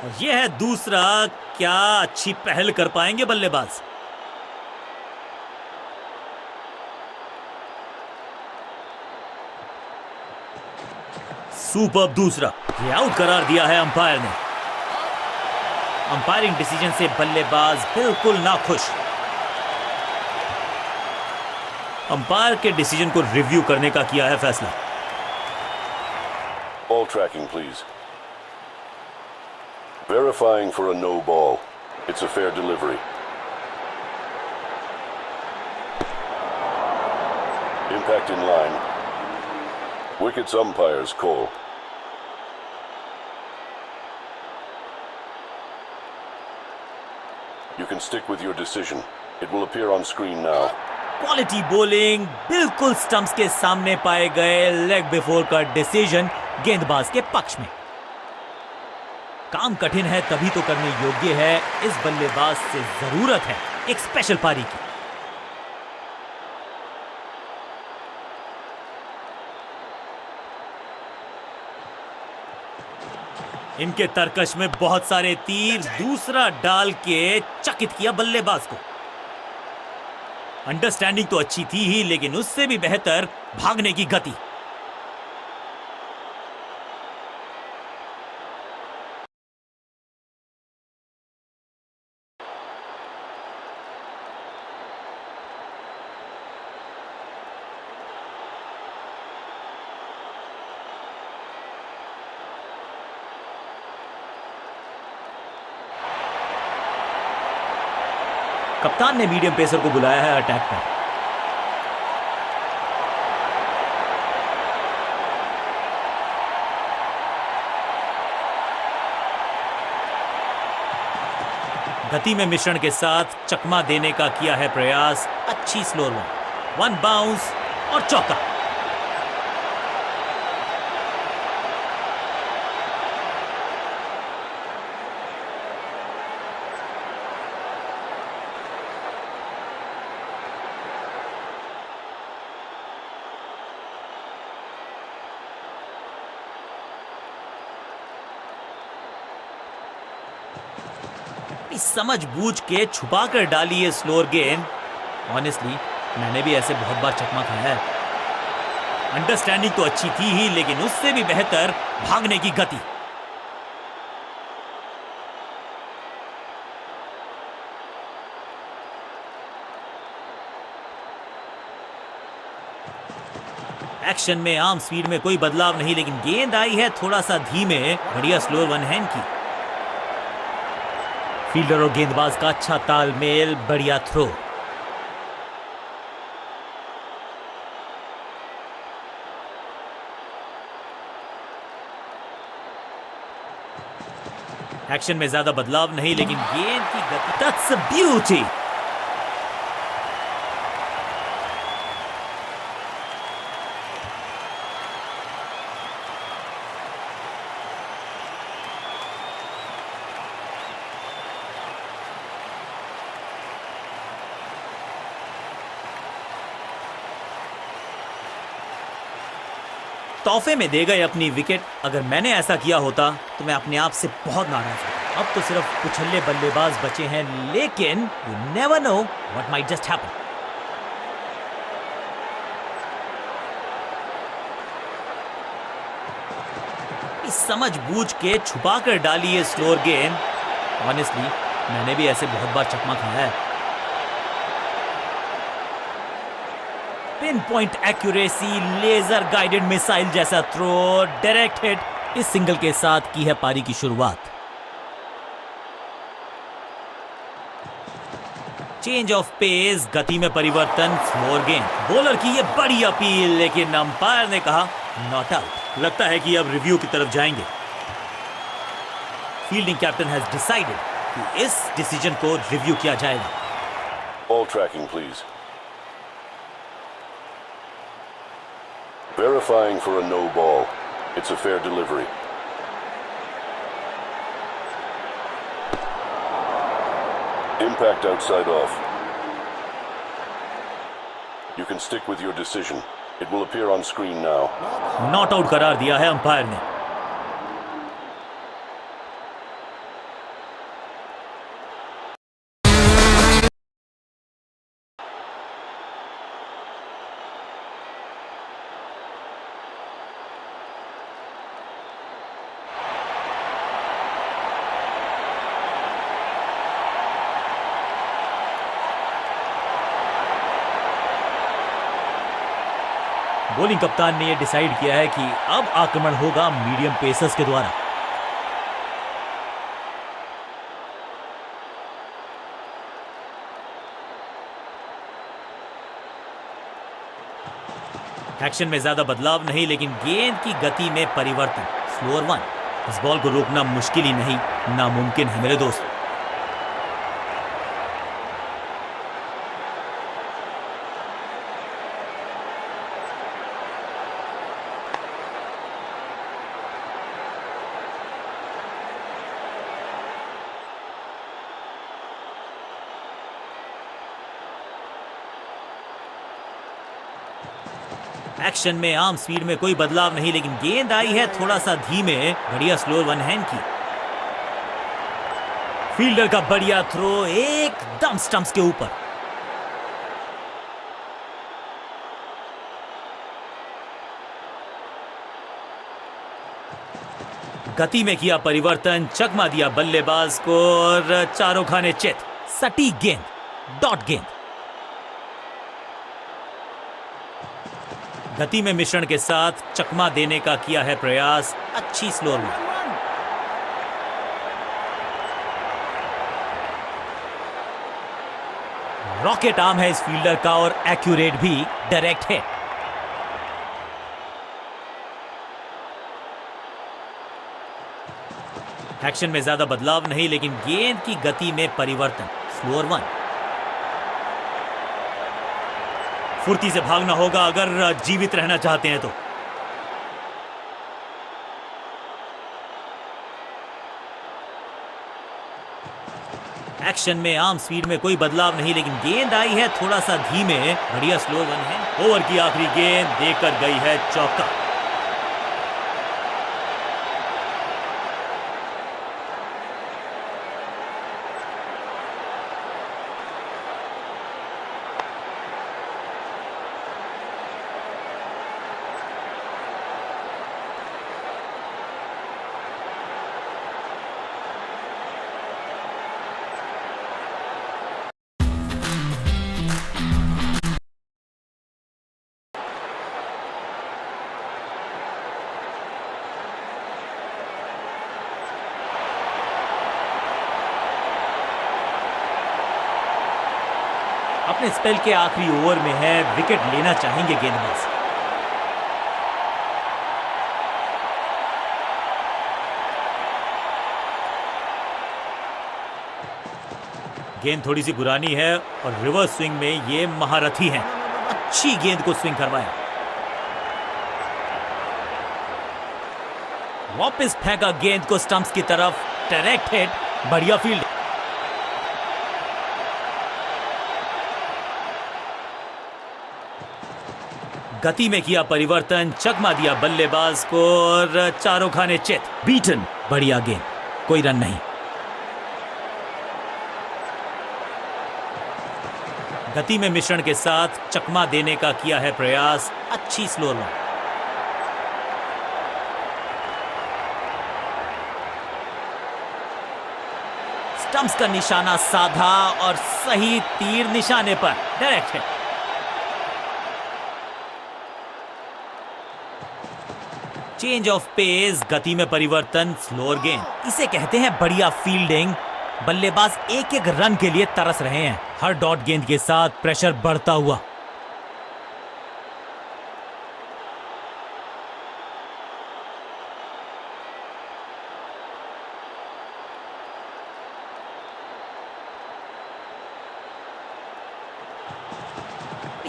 और यह है दूसरा। क्या अच्छी पहल कर पाएंगे बल्लेबाज? सुपर दूसरा। ये आउट करार दिया है अंपायर ने। अंपायरिंग डिसीजन से बल्लेबाज बिल्कुल नाखुश। अंपायर के डिसीजन को रिव्यू करने का किया है फैसला। Ball tracking, please. Verifying for a no ball. It's a fair delivery. Impact in line. Wickets umpire's call. can stick with your decision. It will appear on screen now. Quality bowling, बिल्कुल stumps के सामने पाए गए leg before का decision गेंदबाज के पक्ष में। काम कठिन है तभी तो करने योग्य है, इस बल्लेबाज से जरूरत है एक स्पेशल पारी की। इनके तरकश में बहुत सारे तीर, दूसरा डाल के चकित किया बल्लेबाज को। अंडरस्टैंडिंग तो अच्छी थी ही, लेकिन उससे भी बेहतर भागने की गति। कप्तान ने मीडियम पेसर को बुलाया है अटैक पर। गति में मिश्रण के साथ चकमा देने का किया है प्रयास। अच्छी स्लोर वन बाउंस और चौका। समझबूझ के छुपा कर डाली है स्लोअर गेंद। ऑनेस्टली मैंने भी ऐसे बहुत बार चकमा खाया है। अंडरस्टैंडिंग तो अच्छी थी ही, लेकिन उससे भी बेहतर भागने की गति। एक्शन में आर्म स्पीड में कोई बदलाव नहीं, लेकिन गेंद आई है थोड़ा सा धीमे। बढ़िया स्लोअर वन हैंड की। फील्डर और गेंदबाज का अच्छा तालमेल, बढ़िया थ्रो। एक्शन में ज्यादा बदलाव नहीं, लेकिन गेंद की गति। That's a beauty. तोहफे में दे गए अपनी विकेट। अगर मैंने ऐसा किया होता तो मैं अपने आप से बहुत नाराज हूं। अब तो सिर्फ कुचल्ले बल्लेबाज बचे हैं, लेकिन you never know what might just happen. समझबूझ के छुपा कर डाली है स्लोअर गेंद। ऑनेस्टली मैंने भी ऐसे बहुत बार चकमा खाया है। Pinpoint accuracy, laser guided missile जैसा थ्रो, डायरेक्ट हिट। इस सिंगल के साथ की है पारी की शुरुआत। चेंज ऑफ पेस, गति में परिवर्तन, स्लोअर गेंद। बॉलर की ये बड़ी अपील, लेकिन अंपायर ने कहा नॉट आउट। लगता है कि अब रिव्यू की तरफ जाएंगे। फील्डिंग कैप्टन हैज डिसाइडेड कि इस डिसीजन को रिव्यू किया जाएगा। Ball tracking, please. Verifying for a no ball. It's a fair delivery. Impact outside off. You can stick with your decision. It will appear on screen now. Not out करार दिया है umpire ने। Bowling कप्तान ने यह decide किया है कि अब आक्रमण होगा मीडियम पेसर्स के द्वारा। एक्शन में ज्यादा बदलाव नहीं, लेकिन गेंद की गति में परिवर्तन, स्लोअर वन। इस बॉल को रोकना मुश्किल ही नहीं, नामुमकिन है मेरे दोस्त। एक्शन में आर्म स्पीड में कोई बदलाव नहीं, लेकिन गेंद आई है थोड़ा सा धीमे। बढ़िया स्लो वन हैंड की। फील्डर का बढ़िया थ्रो एकदम स्टंप्स के ऊपर। गति में किया परिवर्तन, चकमा दिया बल्लेबाज को और चारों खाने चित। सटीक गेंद, डॉट गेंद। गति में मिश्रण के साथ चकमा देने का किया है प्रयास। अच्छी स्लो में। रॉकेट आर्म है इस फील्डर का और एक्यूरेट भी, डायरेक्ट है। एक्शन में ज्यादा बदलाव नहीं, लेकिन गेंद की गति में परिवर्तन। Slower one. फुर्ती से भागना होगा अगर जीवित रहना चाहते हैं तो। एक्शन में आर्म स्पीड में कोई बदलाव नहीं, लेकिन गेंद आई है थोड़ा सा धीमे। बढ़िया स्लो वन है। ओवर की आखिरी गेंद देकर गई है चौका। अपने स्पेल के आखिरी ओवर में है, विकेट लेना चाहेंगे गेंदबाज। गेंद थोड़ी सी पुरानी है और रिवर्स स्विंग में ये महारथी हैं। अच्छी गेंद को स्विंग करवाया। वापस फेंका गेंद को स्टंप्स की तरफ। Direct hit. बढ़िया फील्ड। गति में किया परिवर्तन, चकमा दिया बल्लेबाज को और चारों खाने चित। बीटन। बढ़िया गेंद, कोई रन नहीं। गति में मिश्रण के साथ चकमा देने का किया है प्रयास। अच्छी स्लो रन। स्टंप्स का निशाना साधा और सही तीर निशाने पर। डायरेक्ट है। चेंज ऑफ पेस, गति में परिवर्तन, स्लोअर गेंद। इसे कहते हैं बढ़िया फील्डिंग। बल्लेबाज एक एक रन के लिए तरस रहे हैं। हर डॉट गेंद के साथ प्रेशर बढ़ता हुआ।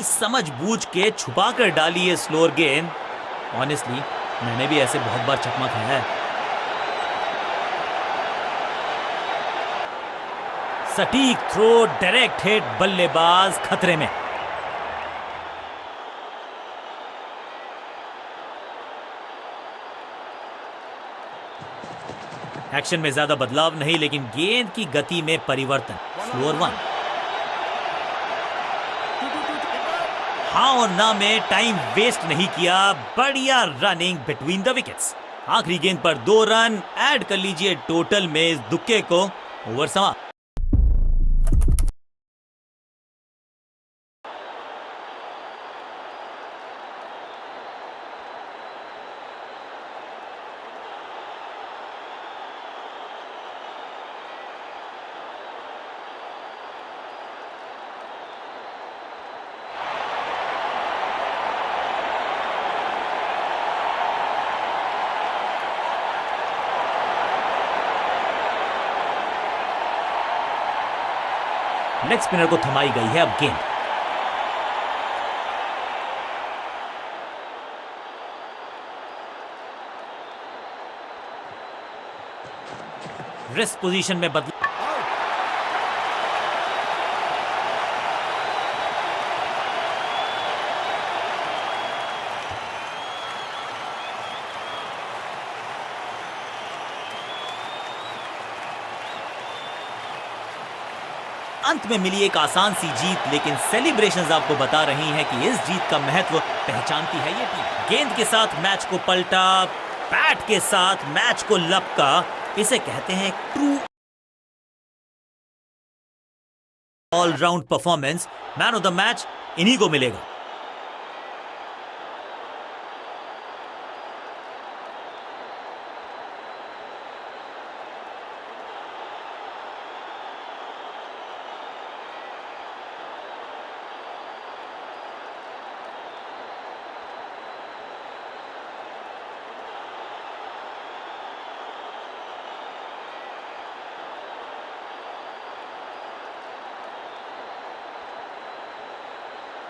समझ बूझ के छुपा कर डाली है स्लोअर गेंद। ऑनेस्टली मैंने भी ऐसे बहुत बार चकमा खाया है। सटीक थ्रो, डायरेक्ट हिट। बल्लेबाज खतरे में। एक्शन में ज्यादा बदलाव नहीं, लेकिन गेंद की गति में परिवर्तन। Slower one. हाँ और ना में टाइम वेस्ट नहीं किया। बढ़िया रनिंग बिटवीन द विकेट्स। आखिरी गेंद पर 2 रन ऐड कर लीजिए टोटल में इस दुक्के को। ओवर समाप्त। लेग स्पिनर को थमाई गई है अब गेंद। रिस्ट पोजीशन में बदल। अंत में मिली एक आसान सी जीत, लेकिन सेलिब्रेशंस आपको बता रही हैं कि इस जीत का महत्व पहचानती है ये टीम। गेंद के साथ मैच को पलटा, बैट के साथ मैच को लपका, इसे कहते हैं true all-round performance. Man of the match इन्हीं को मिलेगा।